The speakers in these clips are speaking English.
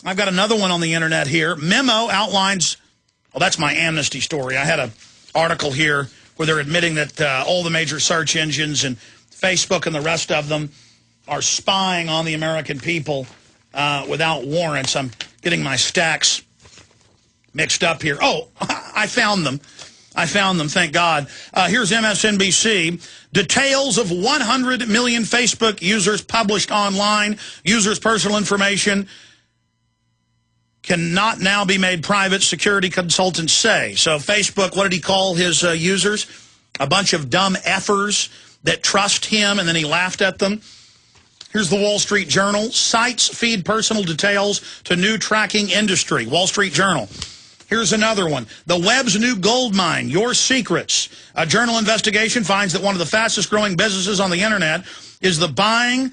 I've got another one on the internet here. Memo outlines, well, that's my amnesty story. I had an article here where they're admitting that all the major search engines and Facebook and the rest of them are spying on the American people without warrants. I'm getting my stacks mixed up here. Oh, I found them. Thank God. Here's MSNBC. Details of 100 million Facebook users published online. Users' personal information cannot now be made private, security consultants say. So Facebook, what did he call his users? A bunch of dumb effers that trust him, and then he laughed at them. Here's the Wall Street Journal. Sites feed personal details to new tracking industry. Wall Street Journal. Here's another one. The web's new gold mine, your secrets. A journal investigation finds that one of the fastest growing businesses on the internet is the buying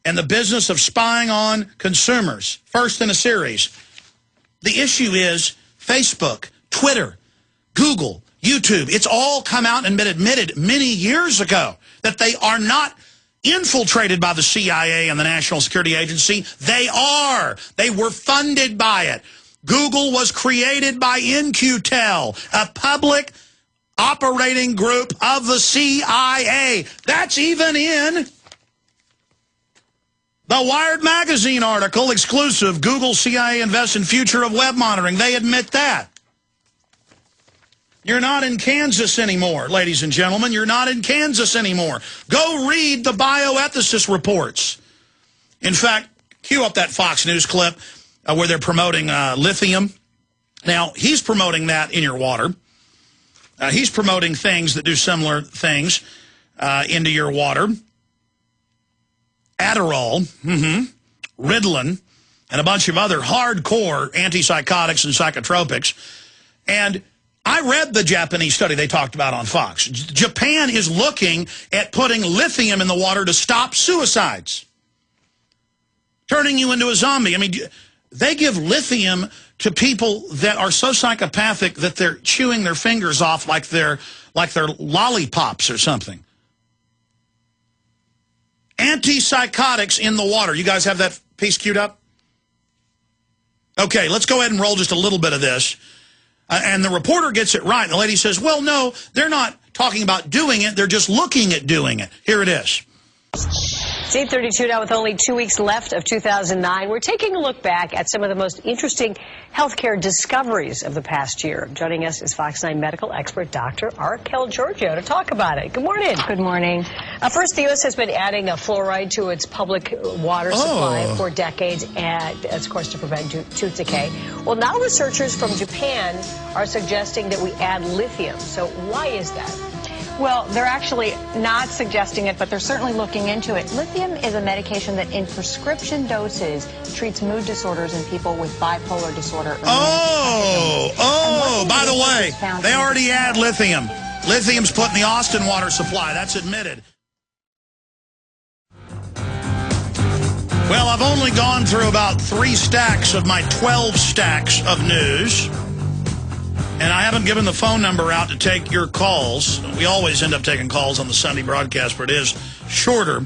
and the business of spying on consumers. First in a series. The issue is Facebook, Twitter, Google, YouTube. It's all come out and been admitted many years ago that they are not infiltrated by the CIA and the National Security Agency. They are. They were funded by it. Google was created by In-Q-Tel, a public operating group of the CIA. That's even in the Wired Magazine article, exclusive. Google CIA invests in future of web monitoring. They admit that. You're not in Kansas anymore, ladies and gentlemen. You're not in Kansas anymore. Go read the bioethicist reports. In fact, cue up that Fox News clip where they're promoting lithium. Now, he's promoting that in your water. He's promoting things that do similar things into your water. Adderall, Ritalin, and a bunch of other hardcore antipsychotics and psychotropics. And I read the Japanese study they talked about on Fox. Japan is looking at putting lithium in the water to stop suicides, turning you into a zombie. I mean, they give lithium to people that are so psychopathic that they're chewing their fingers off like they're lollipops or something. Antipsychotics in the water. You guys have that piece queued up? Okay, let's go ahead and roll just a little bit of this. And the reporter gets it right. And the lady says, well, no, they're not talking about doing it. They're just looking at doing it. Here it is. It's 8:32 now with only 2 weeks left of 2009. We're taking a look back at some of the most interesting healthcare discoveries of the past year. Joining us is Fox 9 medical expert Dr. Raquel Giorgio to talk about it. Good morning. Good morning. First, the U.S. has been adding fluoride to its public water supply for decades, and that's, of course, to prevent tooth decay. Well, now researchers from Japan are suggesting that we add lithium. So why is that? Well, they're actually not suggesting it, but they're certainly looking into it. Lithium is a medication that in prescription doses treats mood disorders in people with bipolar disorder. By the way, they already add lithium. Lithium's put in the Austin water supply. That's admitted. Well, I've only gone through about 3 stacks of my 12 stacks of news. And I haven't given the phone number out to take your calls. We always end up taking calls on the Sunday broadcast, but it is shorter.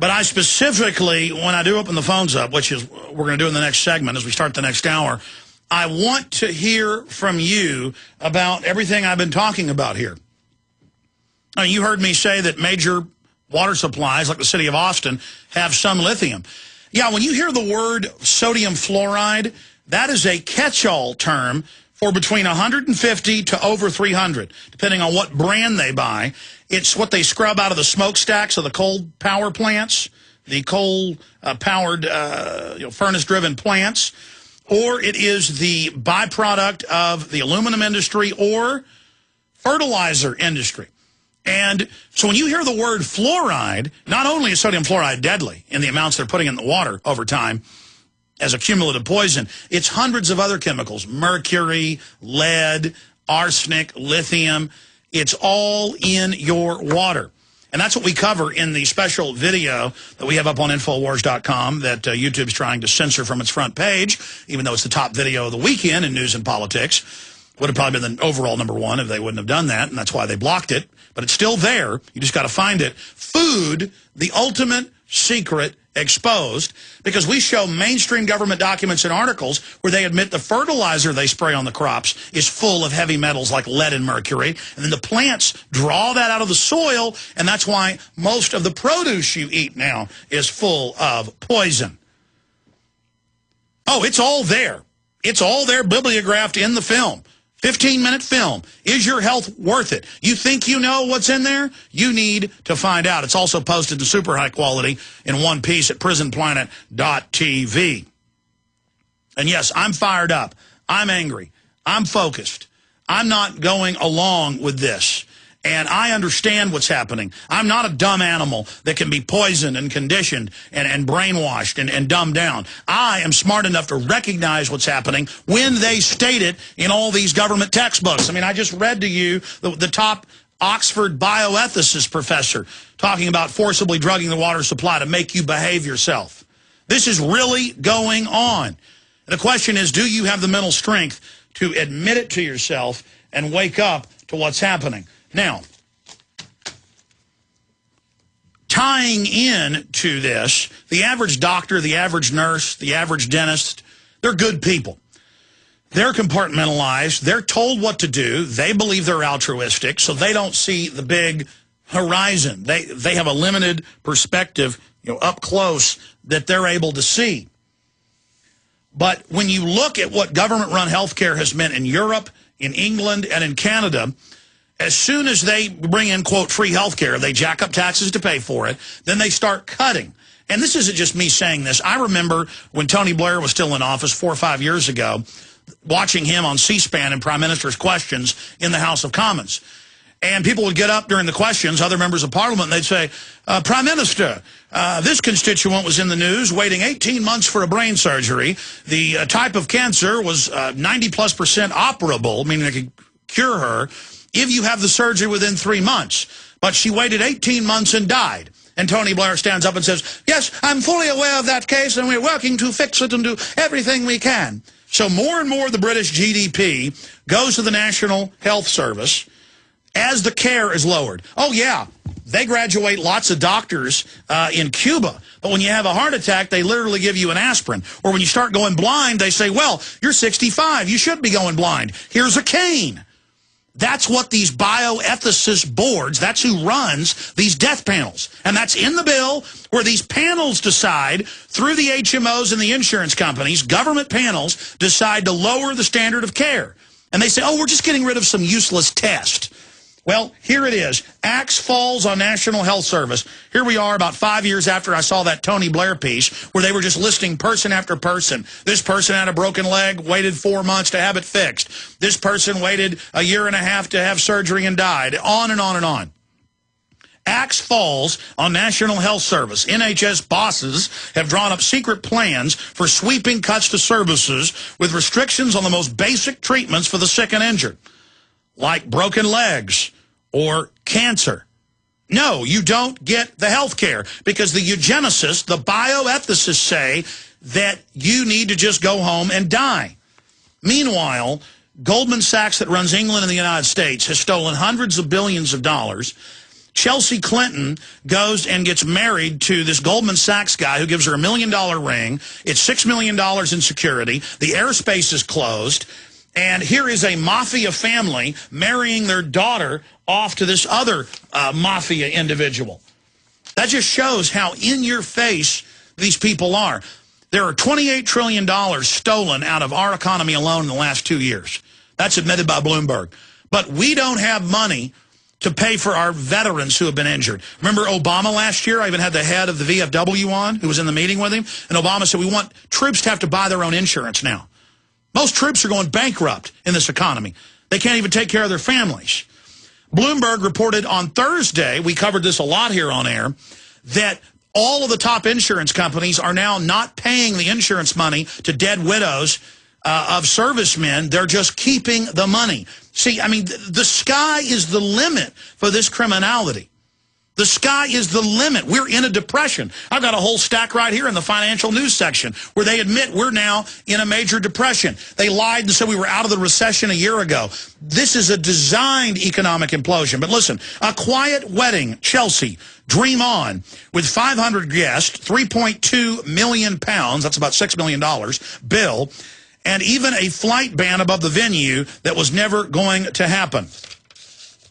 But I specifically, when I do open the phones up, which is we're going to do in the next segment as we start the next hour, I want to hear from you about everything I've been talking about here. Now, you heard me say that major water supplies, like the city of Austin, have some lithium. Yeah, when you hear the word sodium fluoride, that is a catch-all term for between 150 to over 300, depending on what brand they buy. It's what they scrub out of the smokestacks of the coal power plants, the coal-powered furnace-driven plants, or it is the byproduct of the aluminum industry or fertilizer industry. And so when you hear the word fluoride, not only is sodium fluoride deadly in the amounts they're putting in the water over time, as a cumulative poison, it's hundreds of other chemicals, mercury, lead, arsenic, lithium. It's all in your water. And that's what we cover in the special video that we have up on Infowars.com that YouTube's trying to censor from its front page, even though it's the top video of the weekend in news and politics. Would have probably been the overall #1 if they wouldn't have done that, and that's why they blocked it. But it's still there. You just got to find it. Food, the ultimate secret exposed because we show mainstream government documents and articles where they admit the fertilizer they spray on the crops is full of heavy metals like lead and mercury. And then the plants draw that out of the soil, and that's why most of the produce you eat now is full of poison. Oh, it's all there. It's all there bibliographed in the film. 15-minute film. Is your health worth it? You think you know what's in there? You need to find out. It's also posted in super high quality in one piece at prisonplanet.tv. And yes, I'm fired up. I'm angry. I'm focused. I'm not going along with this. And I understand what's happening. I'm not a dumb animal that can be poisoned and conditioned and brainwashed and dumbed down. I am smart enough to recognize what's happening when they state it in all these government textbooks. I mean, I just read to you the top Oxford bioethicist professor talking about forcibly drugging the water supply to make you behave yourself. This is really going on. The question is, do you have the mental strength to admit it to yourself and wake up to what's happening? Now, tying in to this, the average doctor, the average nurse, the average dentist, they're good people. They're compartmentalized. They're told what to do. They believe they're altruistic, so they don't see the big horizon. They have a limited perspective, up close that they're able to see. But when you look at what government-run healthcare has meant in Europe, in England, and in Canada, as soon as they bring in, quote, free health care, they jack up taxes to pay for it, then they start cutting. And this isn't just me saying this. I remember when Tony Blair was still in office 4 or 5 years ago, watching him on C-SPAN and Prime Minister's questions in the House of Commons. And people would get up during the questions, other members of Parliament, and they'd say, Prime Minister, this constituent was in the news waiting 18 months for a brain surgery. The type of cancer was 90+% operable, meaning they could cure her, if you have the surgery within 3 months. But she waited 18 months and died. And Tony Blair stands up and says, yes, I'm fully aware of that case, and we're working to fix it and do everything we can. So more and more of the British GDP goes to the National Health Service as the care is lowered. Oh, yeah, they graduate lots of doctors in Cuba. But when you have a heart attack, they literally give you an aspirin. Or when you start going blind, they say, well, you're 65. You should be going blind. Here's a cane. That's what these bioethicist boards, that's who runs these death panels. And that's in the bill where these panels decide, through the HMOs and the insurance companies, government panels decide to lower the standard of care. And they say, oh, we're just getting rid of some useless test. Well, here it is. Axe falls on National Health Service. Here we are about 5 years after I saw that Tony Blair piece where they were just listing person after person. This person had a broken leg, waited 4 months to have it fixed. This person waited 1.5 years to have surgery and died. On and on and on. Axe falls on National Health Service. NHS bosses have drawn up secret plans for sweeping cuts to services with restrictions on the most basic treatments for the sick and injured, like broken legs or cancer. No, you don't get the health care because the eugenicists, the bioethicists say that you need to just go home and die. Meanwhile, Goldman Sachs that runs England and the United States has stolen hundreds of billions of dollars. Chelsea Clinton goes and gets married to this Goldman Sachs guy who gives her $1 million ring. It's $6 million in security. The airspace is closed. And here is a mafia family marrying their daughter off to this other mafia individual. That just shows how in your face these people are. There are $28 trillion stolen out of our economy alone in the last 2 years. That's admitted by Bloomberg. But we don't have money to pay for our veterans who have been injured. Remember Obama last year? I even had the head of the VFW on who was in the meeting with him. And Obama said, we want troops to have to buy their own insurance now. Most troops are going bankrupt in this economy. They can't even take care of their families. Bloomberg reported on Thursday, we covered this a lot here on air, that all of the top insurance companies are now not paying the insurance money to dead widows of servicemen. They're just keeping the money. See, I mean, the sky is the limit for this criminality. The sky is the limit. We're in a depression. I've got a whole stack right here in the financial news section where they admit we're now in a major depression. They lied and said we were out of the recession a year ago. This is a designed economic implosion. But listen, a quiet wedding, Chelsea, Dream On, with 500 guests, 3.2 million pounds, that's about $6 million, bill, and even a flight ban above the venue that was never going to happen.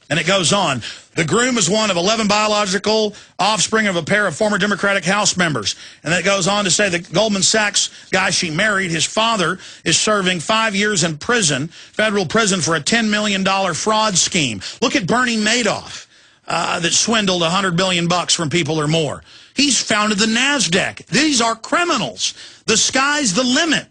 And it goes on. The groom is one of 11 biological offspring of a pair of former Democratic House members. And then it goes on to say the Goldman Sachs guy she married, his father, is serving 5 years in prison, federal prison, for a $10 million fraud scheme. Look at Bernie Madoff that swindled $100 billion from people or more. He's founded the NASDAQ. These are criminals. The sky's the limit.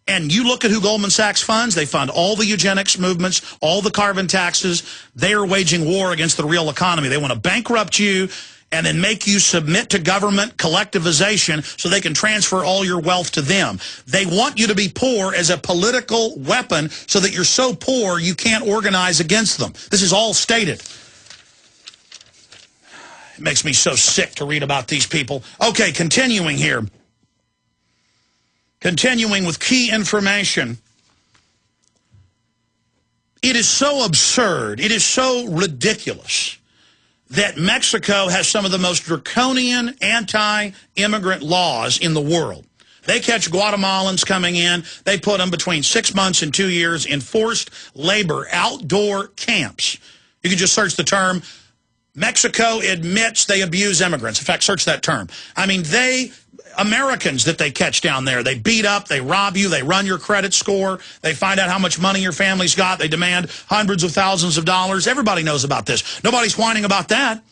And you look at who Goldman Sachs funds, they fund all the eugenics movements, all the carbon taxes. They are waging war against the real economy. They want to bankrupt you and then make you submit to government collectivization so they can transfer all your wealth to them. They want you to be poor as a political weapon so that you're so poor you can't organize against them. This is all stated. It makes me so sick to read about these people. Okay, continuing here. Continuing with key information, it is so absurd, it is so ridiculous that Mexico has some of the most draconian anti-immigrant laws in the world. They catch Guatemalans coming in, they put them between 6 months and 2 years in forced labor, outdoor camps. You can just search the term, Mexico admits they abuse immigrants. In fact, search that term. I mean, Americans that they catch down there, they beat up, they rob you, they run your credit score, they find out how much money your family's got, they demand hundreds of thousands of dollars. Everybody knows about this. Nobody's whining about that.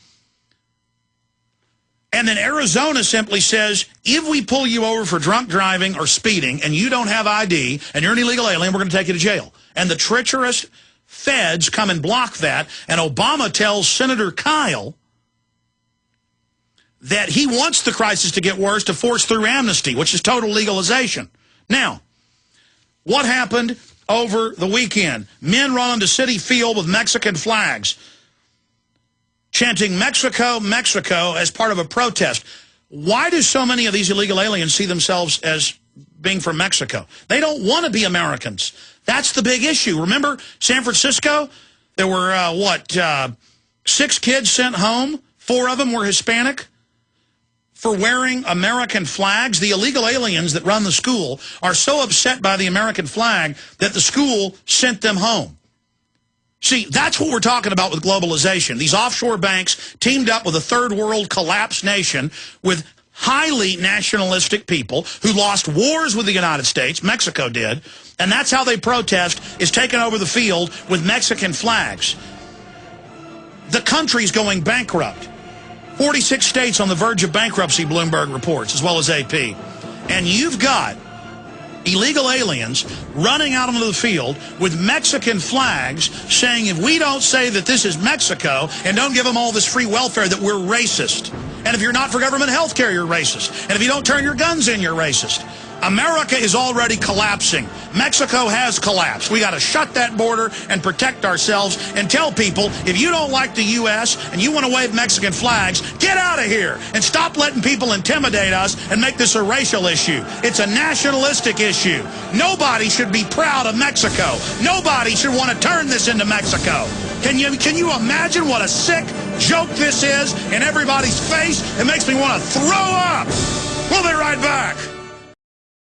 And then Arizona simply says, if we pull you over for drunk driving or speeding and you don't have ID and you're an illegal alien, we're going to take you to jail. And the treacherous feds come and block that, and Obama tells Senator Kyle that he wants the crisis to get worse to force through amnesty, which is total legalization. Now, what happened over the weekend? Men run onto City Field with Mexican flags, chanting Mexico, Mexico as part of a protest. Why do so many of these illegal aliens see themselves as being from Mexico? They don't want to be Americans. That's the big issue. Remember San Francisco? There were, 6 kids sent home. 4 of them were Hispanic for wearing American flags. The illegal aliens that run the school are so upset by the American flag that the school sent them home. See, that's what we're talking about with globalization. These offshore banks teamed up with a third world collapsed nation with highly nationalistic people who lost wars with the United States. Mexico did. And that's how they protest, is taking over the field with Mexican flags. The country's going bankrupt. 46 states on the verge of bankruptcy, Bloomberg reports, as well as AP. And you've got illegal aliens running out onto the field with Mexican flags saying if we don't say that this is Mexico and don't give them all this free welfare that we're racist. And if you're not for government health care, you're racist. And if you don't turn your guns in, you're racist. America is already collapsing. Mexico has collapsed. We got to shut that border and protect ourselves and tell people, if you don't like the U.S. and you want to wave Mexican flags, get out of here and stop letting people intimidate us and make this a racial issue. It's a nationalistic issue. Nobody should be proud of Mexico. Nobody should want to turn this into Mexico. Can you imagine what a sick joke this is in everybody's face? It makes me want to throw up. We'll be right back.